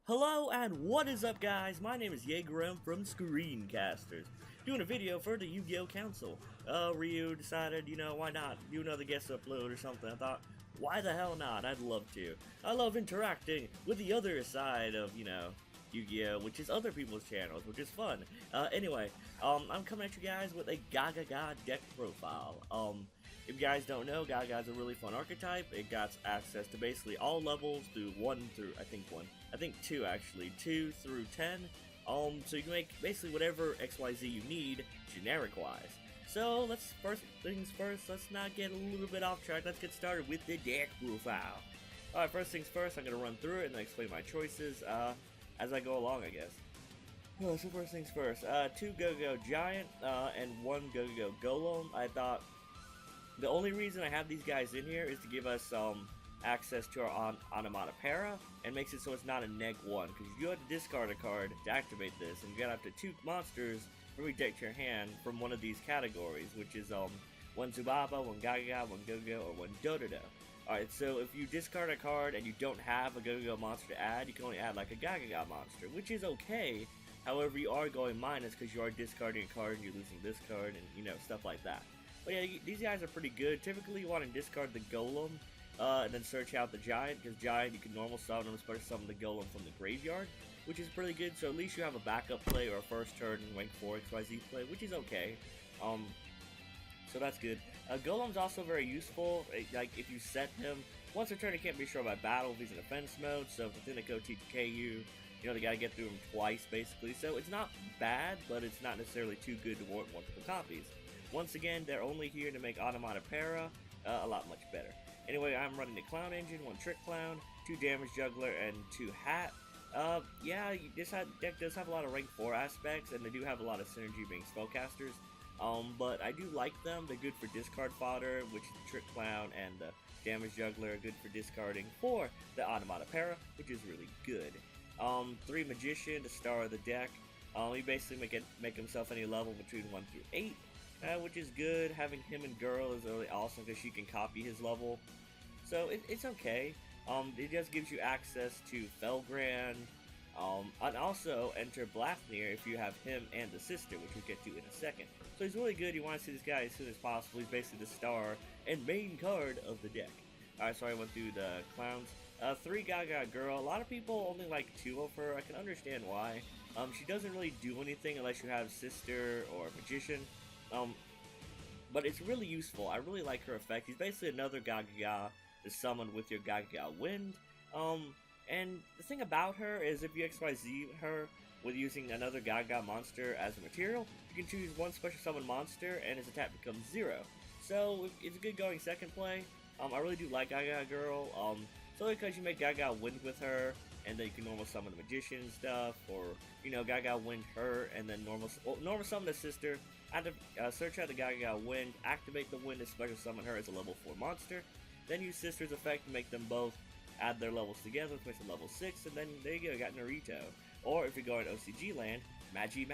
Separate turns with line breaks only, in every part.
Hello and what is up, guys? My name is Yugioh from ScreenCasterz, doing a video for the Yu-Gi-Oh! Council. Ryu decided, why not do another guest upload or something. I thought, why the hell not? I'd love to. I love interacting with the other side of, Yu-Gi-Oh! Which is other people's channels, which is fun. Anyway, I'm coming at you guys with a Gagaga deck profile. If you guys don't know, Gagaga is a really fun archetype. It got access to basically all levels through 1 through, I think 2 actually, 2 through 10. So you can make basically whatever XYZ you need, generic-wise. So first things first, let's not get a little bit off track. Let's get started with the deck profile. Alright, first things first, I'm going to run through it and then explain my choices as I go along, I guess. So first things first, 2 Gagaga Giant and 1 Gagaga Golem. I thought the only reason I have these guys in here is to give us access to our Onomatopoeia, and makes it so it's not a neg-1, because you have to discard a card to activate this, and you got up to 2 monsters from every deck to your hand from one of these categories, which is 1 Zubaba, 1 Gagaga, 1 Go-Go, or 1 Dododo. Alright, so if you discard a card and you don't have a Go-Go monster to add, you can only add like a Gagaga monster, which is okay. However, you are going minus because you are discarding a card and you're losing this card and, stuff like that. But yeah, these guys are pretty good. Typically, you want to discard the Golem and then search out the Giant, because Giant, you can normal summon them, especially summon the Golem from the graveyard, which is pretty good. So at least you have a backup play or a first turn rank 4 XYZ play, which is okay. So that's good. Golem's also very useful. Like, if you set him, once a turn, he can't be destroyed by battle if he's in defense mode, so if the Thiniko TKU, they gotta get through him twice, basically. So it's not bad, but it's not necessarily too good to warrant multiple copies. Once again, they're only here to make Onomatopoeia a lot much better. Anyway, I'm running the Clown Engine, 1 Trick Clown, 2 Damage Juggler, and 2 Hat. Yeah, this deck does have a lot of rank 4 aspects, and they do have a lot of synergy being spellcasters. But I do like them. They're good for discard fodder, which is the Trick Clown, and the Damage Juggler are good for discarding for the Onomatopoeia, which is really good. 3 Magician, the star of the deck. He basically make himself any level between 1 through 8. Which is good. Having him and Girl is really awesome because she can copy his level. So it's okay. It just gives you access to Felgrand, and also enter Blathnir if you have him and the sister, which we'll get to in a second. So he's really good. You want to see this guy as soon as possible. He's basically the star and main card of the deck. Alright, so I went through the clowns. 3 Gagaga Girl. A lot of people only like 2 of her. I can understand why. She doesn't really do anything unless you have sister or magician. But it's really useful. I really like her effect. He's basically another Gagaga to summon with your Gagaga Wind. And the thing about her is if you XYZ her with using another Gagaga monster as a material, you can choose 1 special summon monster and his attack becomes 0. So it's a good going second play. I really do like Gagaga Girl. So because you make Gagaga Wind with her, and then you can normal summon the magician and stuff, or Gagaga Wind her, and then normal summon the sister. Add the, search out the Gagaga Wind, activate the Wind, and special summon her as a level 4 monster. Then use Sister's effect to make them both add their levels together, which makes them level 6, and then there you go, got Naruto. Or if you're going OCG land, Magi,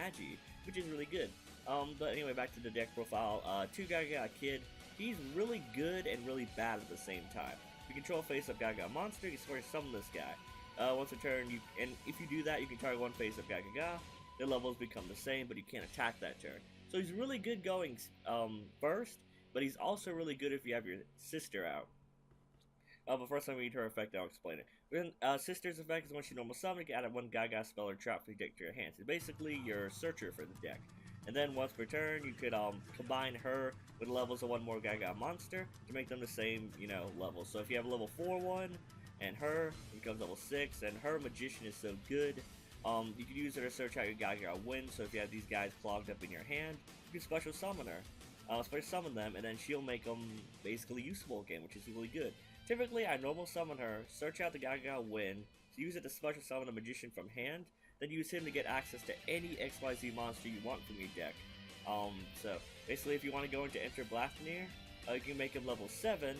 which is really good. But anyway, back to the deck profile. 2 Gagaga Kid. He's really good and really bad at the same time. If you control face-up Gagaga monster, you can summon this guy. Once a turn, and if you do that, you can target 1 face-up Gagaga. Their levels become the same, but you can't attack that turn. So he's really good going first, but he's also really good if you have your sister out. But first time we need her effect, I'll explain it. Then, Sister's effect is when she normal summon, you can add 1 Gagaga spell or trap from your deck to your hands. It's basically your searcher for the deck. And then once per turn, you could combine her with levels of 1 more Gagaga monster to make them the same, level. So if you have a level 4 one, and her, it becomes level 6, and her magician is so good. You can use her to search out your Gagaga Wind, so if you have these guys clogged up in your hand, you can special summon her. Special summon them, and then she'll make them basically useful again, which is really good. Typically, I normal summon her, search out the Gagaga Wind, so use it to special summon a magician from hand, then use him to get access to any XYZ monster you want from your deck. So basically, if you want to go into Enter Blathnir, you can make him level 7,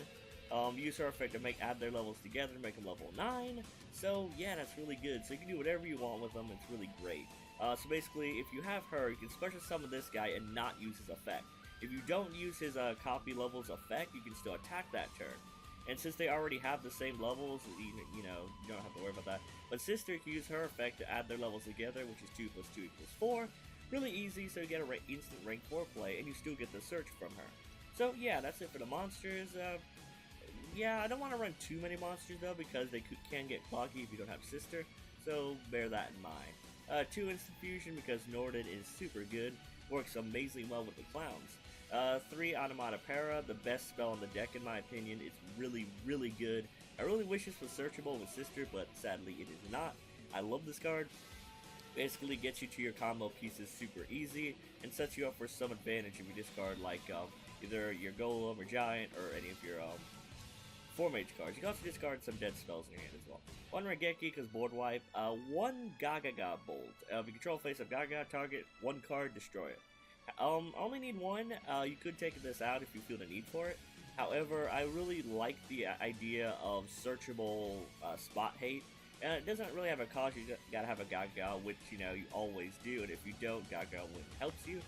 use her effect to add their levels together to make them level 9. So yeah, that's really good. So you can do whatever you want with them. It's really great. So basically, if you have her, you can special summon this guy and not use his effect. If you don't use his copy level's effect, you can still attack that turn. And since they already have the same levels, you don't have to worry about that. But Sister can use her effect to add their levels together, which is 2 plus 2 equals 4. Really easy, so you get a instant rank 4 play, and you still get the search from her. So yeah, that's it for the monsters. Yeah, I don't want to run too many monsters though, because they can get cloggy if you don't have Sister, so bear that in mind. 2 instant fusion, because Norden is super good, works amazingly well with the clowns. 3 Automata Para, the best spell on the deck in my opinion. It's really, really good. I really wish this was searchable with Sister, but sadly it is not. I love this card. Basically gets you to your combo pieces super easy, and sets you up for some advantage if you discard like either your Golem or Giant, or any of your 4-mage cards. You can also discard some dead spells in your hand as well. 1 Regeki because board wipe. 1 Gagaga Bolt. If you control face-up Gagaga, target 1 card, destroy it. Only need 1. You could take this out if you feel the need for it. However, I really like the idea of searchable spot hate. And it doesn't really have a cost, you gotta have a Gagaga, which, you always do, and if you don't, Gagaga helps you.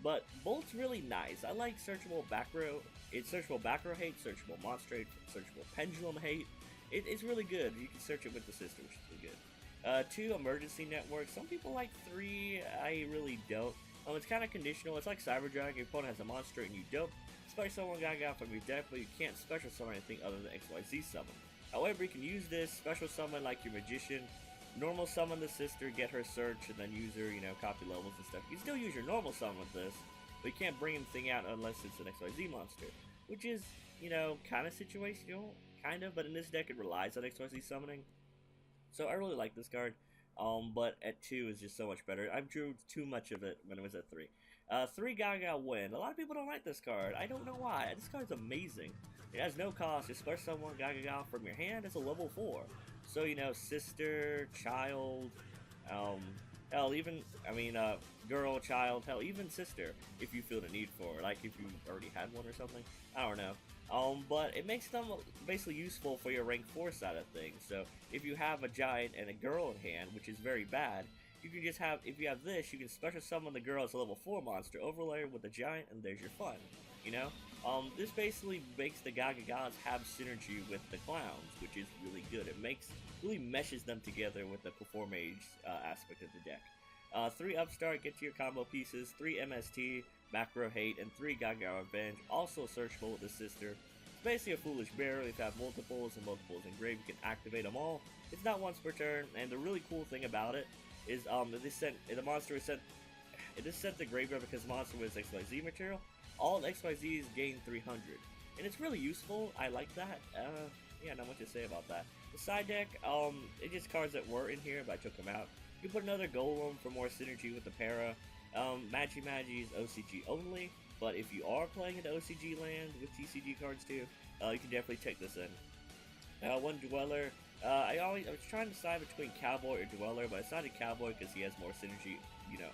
But Bolt's really nice. I like searchable back row. It's searchable back row hate, searchable monster hate, searchable pendulum hate. It's really good. You can search it with the Sister, which is really good. 2 Emergency Network. Some people like 3, I really don't. It's kind of conditional. It's like Cyber Dragon. Your opponent has a monster and you don't. Special summon Gagaga from your deck, but you can't special summon anything other than XYZ summon. However, you can use this, special summon like your Magician, normal summon the Sister, get her search, and then use her, copy levels and stuff. You can still use your normal summon with this, but you can't bring anything out unless it's an XYZ monster, which is, kind of situational, kind of, but in this deck it relies on XYZ summoning. So I really like this card, but at 2 is just so much better. I drew too much of it when it was at 3. 3 Gaga Win. A lot of people don't like this card. I don't know why. This card's amazing. It has no cost. Just special summon Gagaga from your hand. It's a level 4. So, Sister, Child, hell, even, girl, child, hell, even Sister, if you feel the need for it. Like, if you already had one or something. I don't know. But it makes them basically useful for your rank 4 side of things. So, if you have a Giant and a girl in hand, which is very bad, you can just have, if you have this, you can special summon the girl as a level 4 monster, overlay with the Giant, and there's your fun, This basically makes the Gagagas have synergy with the clowns, which is really good. It really meshes them together with the 4-mage aspect of the deck. 3 Upstart, get to your combo pieces, 3 MST, back row hate, and 3 Gagaga Revenge, also searchable with the Sister. It's basically a foolish barrel. If you have multiples and multiples in grave, you can activate them all. It's not once per turn, and the really cool thing about it is the monster is sent. It is sent to graveyard because the monster was XYZ material. All XYZs gain 300, and it's really useful. I like that. Yeah, not much to say about that. The side deck, it's just cards that were in here, but I took them out. You can put another Golem for more synergy with the Para. Magi is OCG only, but if you are playing into OCG land with TCG cards too, you can definitely take this in. 1 Dweller. I was trying to decide between Cowboy or Dweller, but I decided Cowboy because he has more synergy,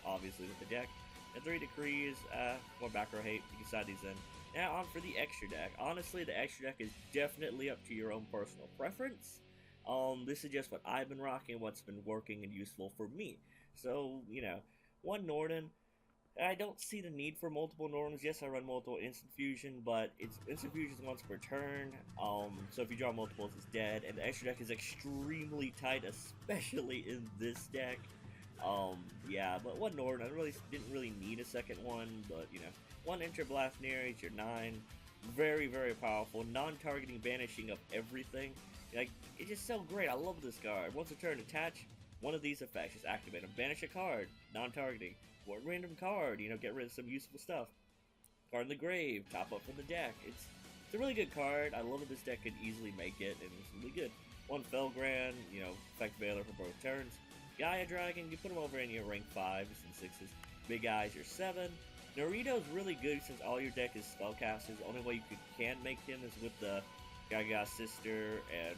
obviously with the deck. And 3 Decrees, more back row hate, you can side these in. Now on for the extra deck. Honestly, the extra deck is definitely up to your own personal preference. This is just what I've been rocking, what's been working and useful for me. So, 1 Norden. I don't see the need for multiple Nordens. Yes, I run multiple Instant Fusion, but it's Instant Fusion once per turn. So if you draw multiples, it's dead. And the extra deck is extremely tight, especially in this deck. Yeah, but 1 Norden, I didn't really need a second one, but 1 Interblastneer is your 9. Very, very powerful. Non-targeting banishing of everything. Like, it's just so great. I love this card. Once a turn, attach one of these effects. Just activate them. Banish a card. Non-targeting. Or a random card. Get rid of some useful stuff. Card in the grave. Top up from the deck. It's a really good card. I love that this deck could easily make it, and it's really good. 1 Felgrand, effect Veiler for both turns. Gaia Dragon, you put him over in your rank 5s and 6s. Big Eyes, your 7. Naruto's really good since all your deck is Spellcasters. The only way you can make him is with the Gagaga Sister and,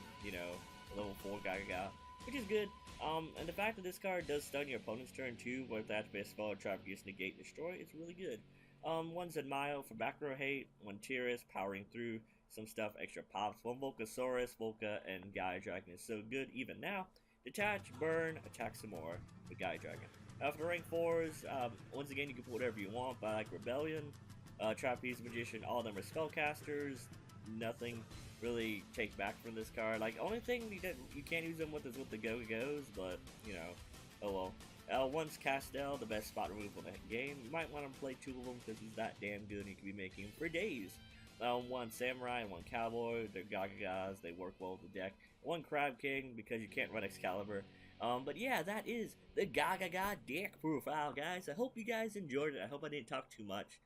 level 4 Gagaga, which is good. And the fact that this card does stun your opponent's turn too, whether that's by a spell or trap, use, negate, destroy, it's really good. 1 Zenmayo for back row hate, 1 Tiras, powering through some stuff, extra pops, 1 Volcasaurus, Volca, and Gaia Dragon is so good even now. Detach, burn, attack some more with Gaia Dragon. For the rank 4s, once again, you can put whatever you want, but I like Rebellion, Trapeze Magician, all of them are Spellcasters, nothing really take back from this card. Like, only thing you can't use them with is with the Gagagos, but, you know, oh well. One's Castel, the best spot removal in the game. You might want to play 2 of them because he's that damn good and you can be making him for days. One Samurai and one Cowboy, they're Gagagas, they work well with the deck. One Crab King because you can't run Excalibur. But yeah, that is the Gagaga deck profile, guys. I hope you guys enjoyed it. I hope I didn't talk too much.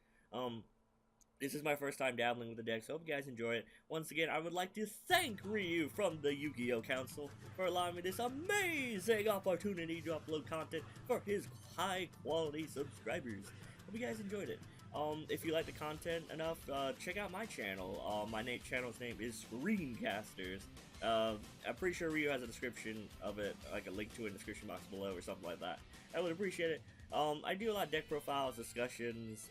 This is my first time dabbling with the deck, so I hope you guys enjoy it. Once again, I would like to thank Ryu from the Yu-Gi-Oh! Council for allowing me this amazing opportunity to upload content for his high-quality subscribers. Hope you guys enjoyed it. If you like the content enough, check out my channel. My channel's name is ScreenCasterz. I'm pretty sure Ryu has a description of it, like a link to it in the description box below or something like that. I would appreciate it. I do a lot of deck profiles, discussions,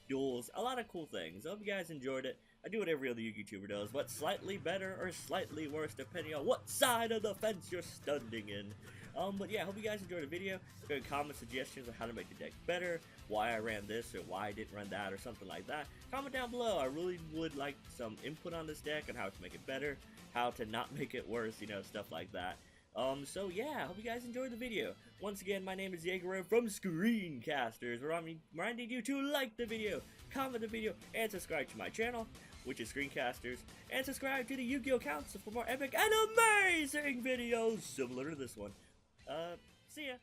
duels, a lot of cool things. I hope you guys enjoyed it. I do what every other YouTuber does, but slightly better or slightly worse depending on what side of the fence you're standing in. But yeah, I hope you guys enjoyed the video. Go ahead, comment suggestions on how to make the deck better, why I ran this or why I didn't run that or something like that. Comment down below. I really would like some input on this deck and how to make it better, how to not make it worse, you know, stuff like that. So yeah, I hope you guys enjoyed the video. Once again, my name is Yugioh from ScreenCasterz, where I'm reminding you to like the video, comment the video, and subscribe to my channel, which is ScreenCasterz, and subscribe to the Yu-Gi-Oh! Council for more epic and amazing videos similar to this one. See ya!